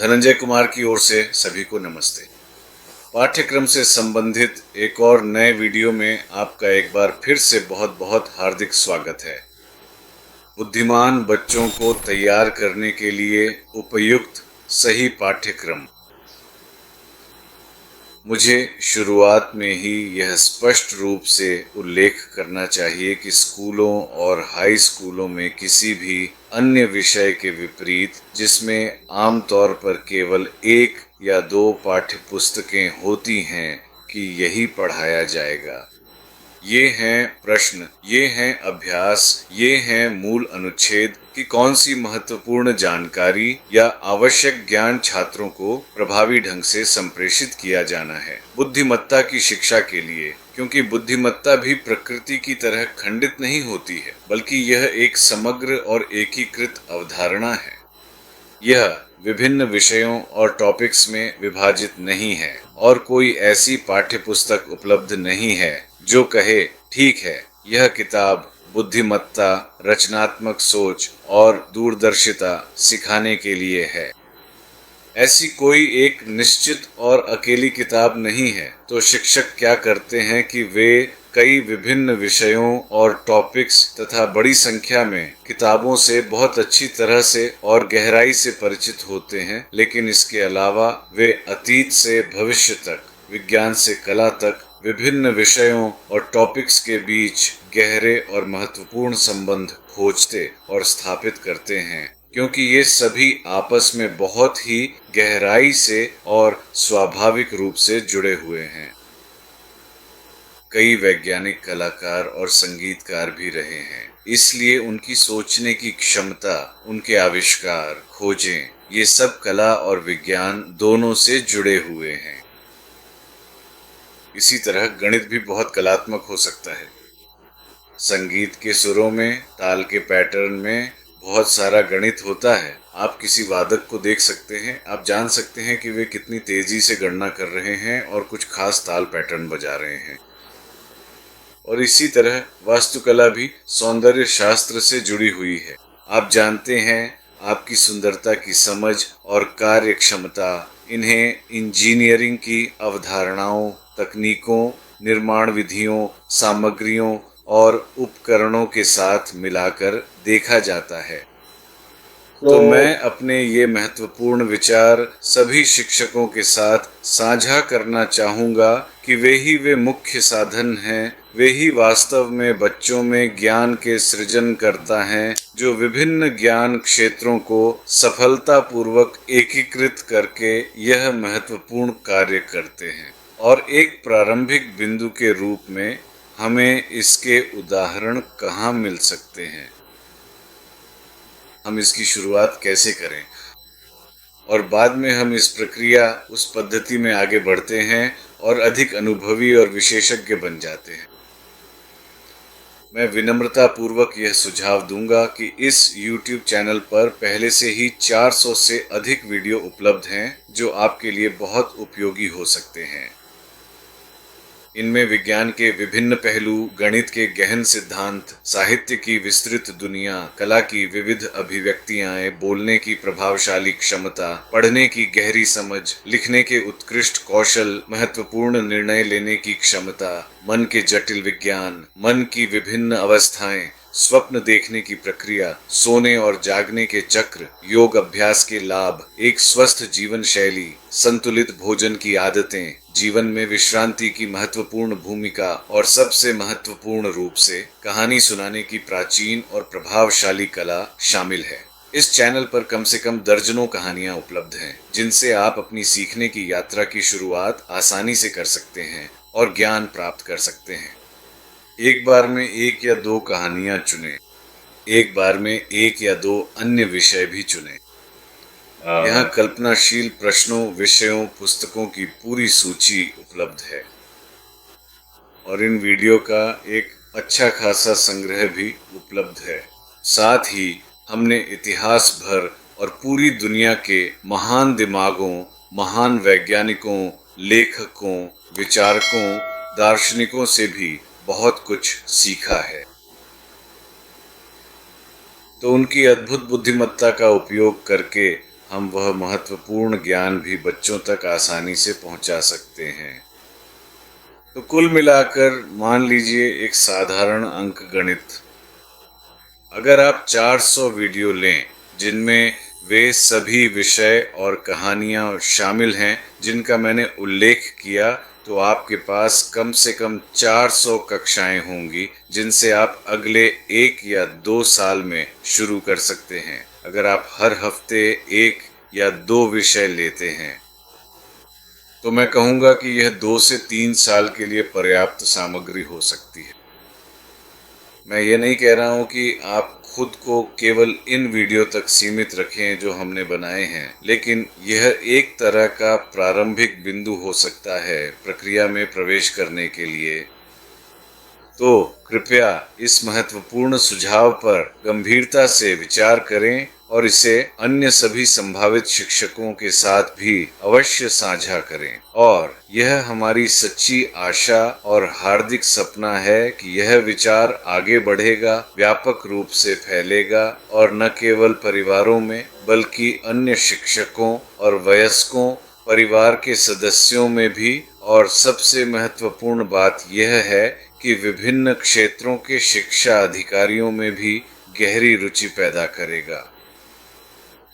धनंजय कुमार की ओर से सभी को नमस्ते। पाठ्यक्रम से संबंधित एक और नए वीडियो में आपका एक बार फिर से बहुत बहुत हार्दिक स्वागत है। बुद्धिमान बच्चों को तैयार करने के लिए उपयुक्त सही पाठ्यक्रम। मुझे शुरुआत में ही यह स्पष्ट रूप से उल्लेख करना चाहिए कि स्कूलों और हाई स्कूलों में किसी भी अन्य विषय के विपरीत, जिसमें आमतौर पर केवल 1 या 2 पाठ्य पुस्तकें होती हैं, कि यही पढ़ाया जाएगा। ये हैं प्रश्न, ये हैं अभ्यास, ये हैं मूल अनुच्छेद कि कौन सी महत्वपूर्ण जानकारी या आवश्यक ज्ञान छात्रों को प्रभावी ढंग से संप्रेषित किया जाना है बुद्धिमत्ता की शिक्षा के लिए, क्योंकि बुद्धिमत्ता भी प्रकृति की तरह खंडित नहीं होती है, बल्कि यह एक समग्र और एकीकृत अवधारणा है। यह विभिन्न विषयों और टॉपिक्स में विभाजित नहीं है और कोई ऐसी पाठ्य पुस्तक उपलब्ध नहीं है जो कहे ठीक है, यह किताब बुद्धिमत्ता, रचनात्मक सोच और दूरदर्शिता सिखाने के लिए है। ऐसी कोई एक निश्चित और अकेली किताब नहीं है। तो शिक्षक क्या करते हैं कि वे कई विभिन्न विषयों और टॉपिक्स तथा बड़ी संख्या में किताबों से बहुत अच्छी तरह से और गहराई से परिचित होते हैं, लेकिन इसके अलावा वे अतीत से भविष्य तक, विज्ञान से कला तक विभिन्न विषयों और टॉपिक्स के बीच गहरे और महत्वपूर्ण संबंध खोजते और स्थापित करते हैं, क्योंकि ये सभी आपस में बहुत ही गहराई से और स्वाभाविक रूप से जुड़े हुए हैं। कई वैज्ञानिक कलाकार और संगीतकार भी रहे हैं, इसलिए उनकी सोचने की क्षमता, उनके आविष्कार, खोजें, ये सब कला और विज्ञान दोनों से जुड़े हुए हैं। इसी तरह गणित भी बहुत कलात्मक हो सकता है। संगीत के सुरों में, ताल के पैटर्न में बहुत सारा गणित होता है। आप किसी वादक को देख सकते हैं, आप जान सकते हैं कि वे कितनी तेजी से गणना कर रहे हैं और कुछ खास ताल पैटर्न बजा रहे हैं। और इसी तरह वास्तुकला भी सौंदर्य शास्त्र से जुड़ी हुई है। आप जानते हैं, आपकी सुंदरता की समझ और कार्य क्षमता, इन्हें इंजीनियरिंग की अवधारणाओं, तकनीकों, निर्माण विधियों, सामग्रियों और उपकरणों के साथ मिलाकर देखा जाता है। तो मैं अपने ये महत्वपूर्ण विचार सभी शिक्षकों के साथ साझा करना चाहूँगा कि वे मुख्य साधन हैं, वे ही वास्तव में बच्चों में ज्ञान के सृजन करता हैं, जो विभिन्न ज्ञान क्षेत्रों को सफलतापूर्वक एकीकृत करके यह महत्वपूर्ण कार्य करते हैं। और एक प्रारंभिक बिंदु के रूप में हमें इसके उदाहरण कहाँ मिल सकते हैं, हम इसकी शुरुआत कैसे करें, और बाद में हम इस प्रक्रिया, उस पद्धति में आगे बढ़ते हैं और अधिक अनुभवी और विशेषज्ञ बन जाते हैं। मैं विनम्रता पूर्वक यह सुझाव दूंगा कि इस YouTube चैनल पर पहले से ही 400 से अधिक वीडियो उपलब्ध हैं, जो आपके लिए बहुत उपयोगी हो सकते हैं। इनमें विज्ञान के विभिन्न पहलू, गणित के गहन सिद्धांत, साहित्य की विस्तृत दुनिया, कला की विविध अभिव्यक्तियाँ, बोलने की प्रभावशाली क्षमता, पढ़ने की गहरी समझ, लिखने के उत्कृष्ट कौशल, महत्वपूर्ण निर्णय लेने की क्षमता, मन के जटिल विज्ञान, मन की विभिन्न अवस्थाएं, स्वप्न देखने की प्रक्रिया, सोने और जागने के चक्र, योग अभ्यास के लाभ, एक स्वस्थ जीवन शैली, संतुलित भोजन की आदतें, जीवन में विश्रांति की महत्वपूर्ण भूमिका और सबसे महत्वपूर्ण रूप से कहानी सुनाने की प्राचीन और प्रभावशाली कला शामिल है। इस चैनल पर कम से कम दर्जनों कहानियां उपलब्ध हैं, जिनसे आप अपनी सीखने की यात्रा की शुरुआत आसानी से कर सकते हैं और ज्ञान प्राप्त कर सकते हैं। एक बार में 1 या 2 कहानियां चुनें, एक बार में 1 या 2 अन्य विषय भी चुनें। यहाँ कल्पनाशील प्रश्नों, विषयों, पुस्तकों की पूरी सूची उपलब्ध है और इन वीडियो का एक अच्छा खासा संग्रह भी उपलब्ध है। साथ ही हमने इतिहास भर और पूरी दुनिया के महान दिमागों, महान वैज्ञानिकों, लेखकों, विचारकों, दार्शनिकों से भी बहुत कुछ सीखा है। तो उनकी अद्भुत बुद्धिमत्ता का उपयोग करके हम वह महत्वपूर्ण ज्ञान भी बच्चों तक आसानी से पहुंचा सकते हैं। तो कुल मिलाकर मान लीजिए एक साधारण अंकगणित, अगर आप 400 वीडियो लें जिनमें वे सभी विषय और कहानियाँ शामिल हैं जिनका मैंने उल्लेख किया, तो आपके पास कम से कम 400 कक्षाएं होंगी जिनसे आप अगले 1 या 2 साल में शुरू कर सकते हैं, अगर आप हर हफ्ते 1 या 2 विषय लेते हैं। तो मैं कहूँगा कि यह 2 से 3 साल के लिए पर्याप्त सामग्री हो सकती है। मैं ये नहीं कह रहा हूँ कि आप खुद को केवल इन वीडियो तक सीमित रखें जो हमने बनाए हैं, लेकिन यह एक तरह का प्रारंभिक बिंदु हो सकता है प्रक्रिया में प्रवेश करने के लिए। तो कृपया इस महत्वपूर्ण सुझाव पर गंभीरता से विचार करें और इसे अन्य सभी संभावित शिक्षकों के साथ भी अवश्य साझा करें। और यह हमारी सच्ची आशा और हार्दिक सपना है कि यह विचार आगे बढ़ेगा, व्यापक रूप से फैलेगा और न केवल परिवारों में बल्कि अन्य शिक्षकों और वयस्कों, परिवार के सदस्यों में भी। और सबसे महत्वपूर्ण बात यह है कि विभिन्न क्षेत्रों के शिक्षा अधिकारियों में भी गहरी रुचि पैदा करेगा।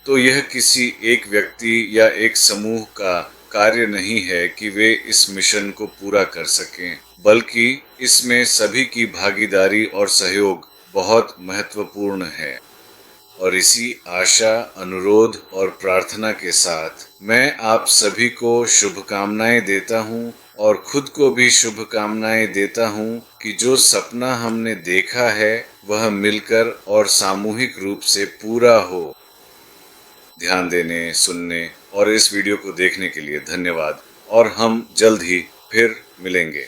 तो यह किसी एक व्यक्ति या एक समूह का कार्य नहीं है कि वे इस मिशन को पूरा कर सकें, बल्कि इसमें सभी की भागीदारी और सहयोग बहुत महत्वपूर्ण है। और इसी आशा, अनुरोध और प्रार्थना के साथ मैं आप सभी को शुभकामनाएं देता हूं और खुद को भी शुभकामनाएं देता हूं कि जो सपना हमने देखा है वह मिलकर और सामूहिक रूप से पूरा हो। ध्यान देने, सुनने और इस वीडियो को देखने के लिए धन्यवाद और हम जल्द ही फिर मिलेंगे।